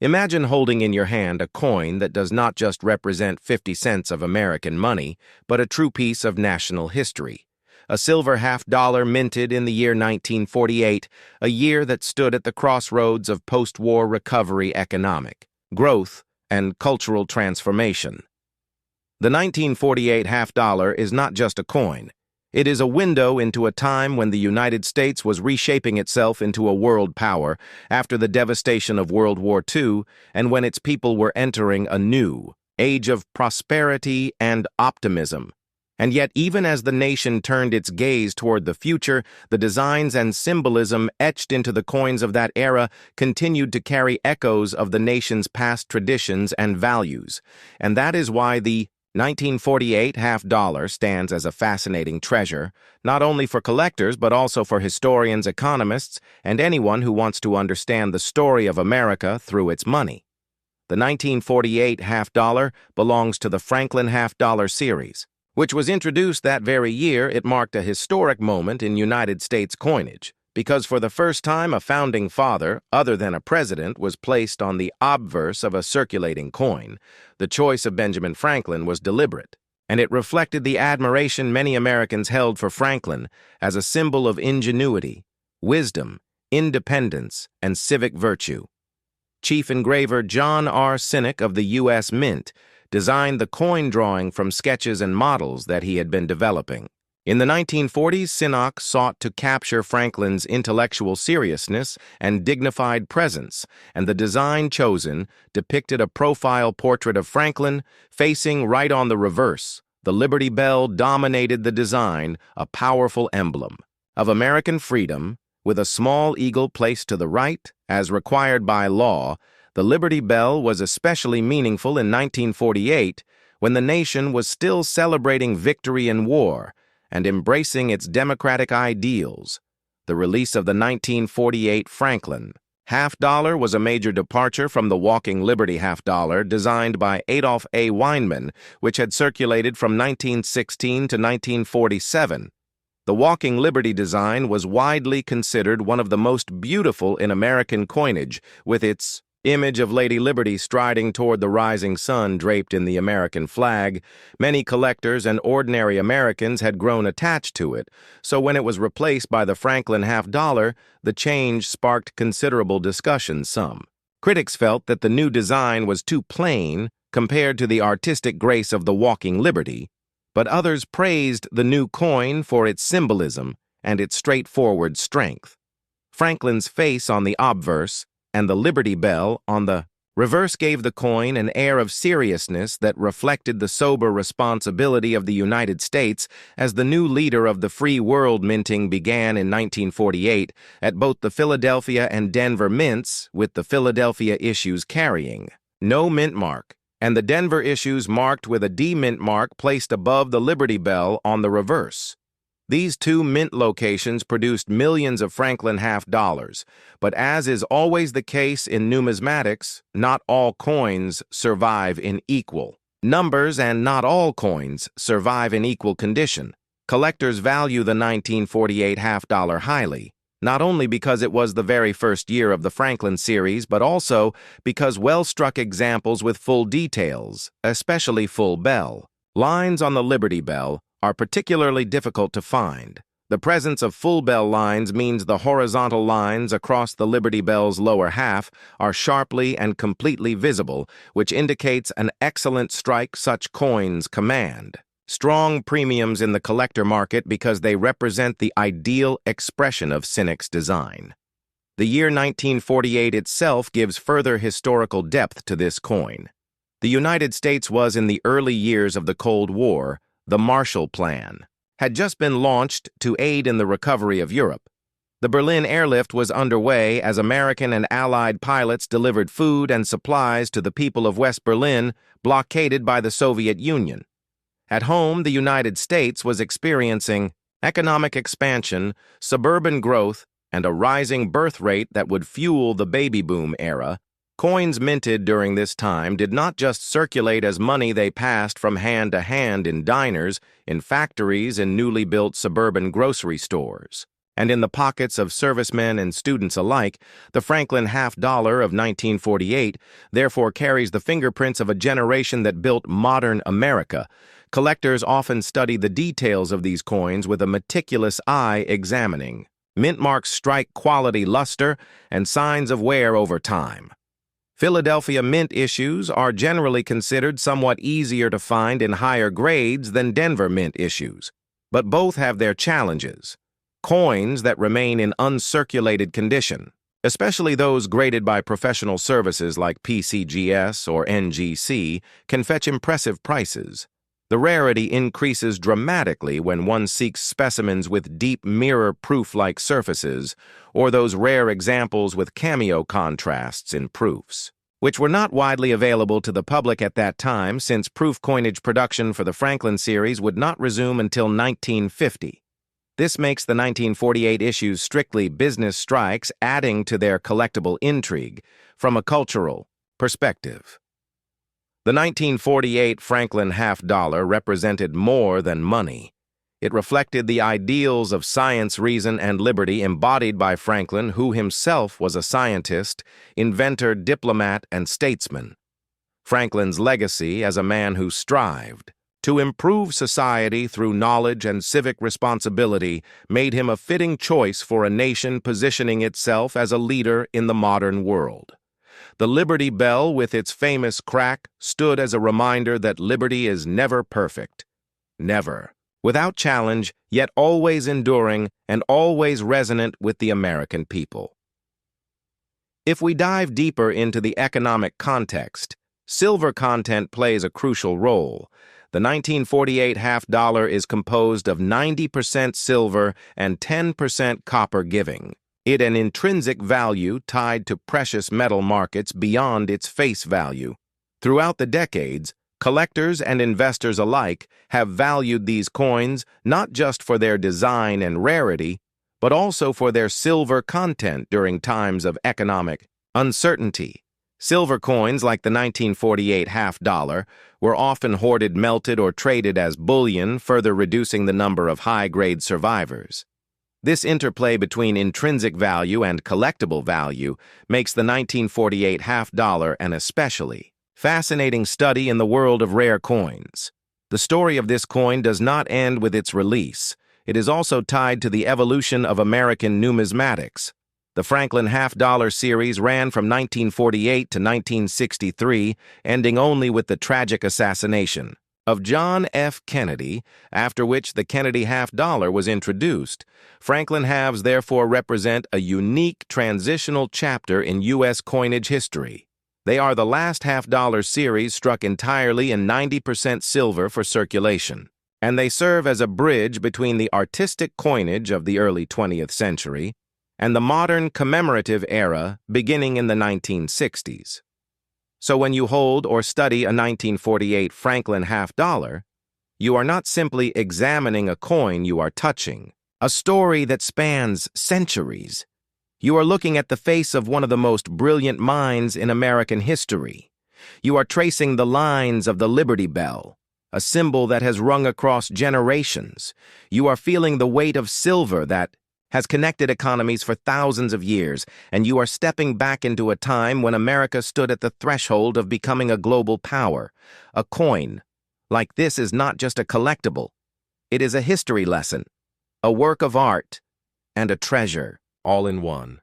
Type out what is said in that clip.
Imagine holding in your hand a coin that does not just represent 50 cents of American money, but a true piece of national history. A silver half-dollar minted in the year 1948, a year that stood at the crossroads of post-war recovery, economic growth, and cultural transformation. The 1948 half-dollar is not just a coin. It is a window into a time when the United States was reshaping itself into a world power after the devastation of World War II and when its people were entering a new age of prosperity and optimism. And yet, even as the nation turned its gaze toward the future, the designs and symbolism etched into the coins of that era continued to carry echoes of the nation's past traditions and values. And that is why the 1948 half-dollar stands as a fascinating treasure, not only for collectors but also for historians, economists, and anyone who wants to understand the story of America through its money. The 1948 half-dollar belongs to the Franklin half-dollar series, which was introduced that very year. It marked a historic moment in United States coinage, because for the first time a founding father, other than a president, was placed on the obverse of a circulating coin. The choice of Benjamin Franklin was deliberate, and it reflected the admiration many Americans held for Franklin as a symbol of ingenuity, wisdom, independence, and civic virtue. Chief engraver John R. Sinek of the U.S. Mint designed the coin drawing from sketches and models that he had been developing. In the 1940s, Sinek sought to capture Franklin's intellectual seriousness and dignified presence, and the design chosen depicted a profile portrait of Franklin facing right on the reverse. The Liberty Bell dominated the design, a powerful emblem of American freedom, with a small eagle placed to the right, as required by law. The Liberty Bell was especially meaningful in 1948, when the nation was still celebrating victory in war and embracing its democratic ideals. The release of the 1948 Franklin half-dollar was a major departure from the Walking Liberty half-dollar designed by Adolph A. Weinman, which had circulated from 1916 to 1947. The Walking Liberty design was widely considered one of the most beautiful in American coinage, with its image of Lady Liberty striding toward the rising sun draped in the American flag. Many collectors and ordinary Americans had grown attached to it, so when it was replaced by the Franklin half-dollar, the change sparked considerable discussion. Some critics felt that the new design was too plain compared to the artistic grace of the Walking Liberty, but others praised the new coin for its symbolism and its straightforward strength. Franklin's face on the obverse and the Liberty Bell on the reverse gave the coin an air of seriousness that reflected the sober responsibility of the United States as the new leader of the free world. Minting began in 1948 at both the Philadelphia and Denver mints, with the Philadelphia issues carrying no mint mark, and the Denver issues marked with a D mint mark placed above the Liberty Bell on the reverse. These two mint locations produced millions of Franklin half-dollars, but as is always the case in numismatics, not all coins survive in equal numbers and not all coins survive in equal condition. Collectors value the 1948 half-dollar highly, not only because it was the very first year of the Franklin series, but also because well-struck examples with full details, especially full bell lines on the Liberty Bell, are particularly difficult to find. The presence of full bell lines means the horizontal lines across the Liberty Bell's lower half are sharply and completely visible, which indicates an excellent strike such coins command strong premiums in the collector market because they represent the ideal expression of Sinek's design. The year 1948 itself gives further historical depth to this coin. The United States was in the early years of the Cold War. The Marshall Plan had just been launched to aid in the recovery of Europe. The Berlin airlift was underway as American and Allied pilots delivered food and supplies to the people of West Berlin, blockaded by the Soviet Union. At home, the United States was experiencing economic expansion, suburban growth, and a rising birth rate that would fuel the baby boom era. Coins minted during this time did not just circulate as money. They passed from hand to hand in diners, in factories, and newly built suburban grocery stores. And in the pockets of servicemen and students alike, the Franklin half-dollar of 1948 therefore carries the fingerprints of a generation that built modern America. Collectors often study the details of these coins with a meticulous eye examining. Mint marks strike quality luster and signs of wear over time. Philadelphia Mint issues are generally considered somewhat easier to find in higher grades than Denver Mint issues, but both have their challenges. Coins that remain in uncirculated condition, especially those graded by professional services like PCGS or NGC, can fetch impressive prices. The rarity increases dramatically when one seeks specimens with deep mirror-proof-like surfaces, or those rare examples with cameo contrasts in proofs, which were not widely available to the public at that time since proof coinage production for the Franklin series would not resume until 1950. This makes the 1948 issues strictly business strikes, adding to their collectible intrigue from a cultural perspective. The 1948 Franklin half-dollar represented more than money. It reflected the ideals of science, reason, and liberty embodied by Franklin, who himself was a scientist, inventor, diplomat, and statesman. Franklin's legacy as a man who strived to improve society through knowledge and civic responsibility made him a fitting choice for a nation positioning itself as a leader in the modern world. The Liberty Bell, with its famous crack, stood as a reminder that liberty is never perfect. Never. Without challenge, yet always enduring and always resonant with the American people. If we dive deeper into the economic context, silver content plays a crucial role. The 1948 half-dollar is composed of 90% silver and 10% copper, giving it an intrinsic value tied to precious metal markets beyond its face value. Throughout the decades, collectors and investors alike have valued these coins not just for their design and rarity, but also for their silver content during times of economic uncertainty. Silver coins like the 1948 half-dollar were often hoarded, melted, or traded as bullion, further reducing the number of high-grade survivors. This interplay between intrinsic value and collectible value makes the 1948 half-dollar an especially fascinating study in the world of rare coins. The story of this coin does not end with its release. It is also tied to the evolution of American numismatics. The Franklin half-dollar series ran from 1948 to 1963, ending only with the tragic assassination of John F. Kennedy, after which the Kennedy half-dollar was introduced. Franklin halves therefore represent a unique transitional chapter in U.S. coinage history. They are the last half-dollar series struck entirely in 90% silver for circulation, and they serve as a bridge between the artistic coinage of the early 20th century and the modern commemorative era beginning in the 1960s. So when you hold or study a 1948 Franklin half-dollar, you are not simply examining a coin, you are touching a story that spans centuries. You are looking at the face of one of the most brilliant minds in American history. You are tracing the lines of the Liberty Bell, a symbol that has rung across generations. You are feeling the weight of silver that has connected economies for thousands of years, and you are stepping back into a time when America stood at the threshold of becoming a global power. A coin like this is not just a collectible. It is a history lesson, a work of art, and a treasure, all in one.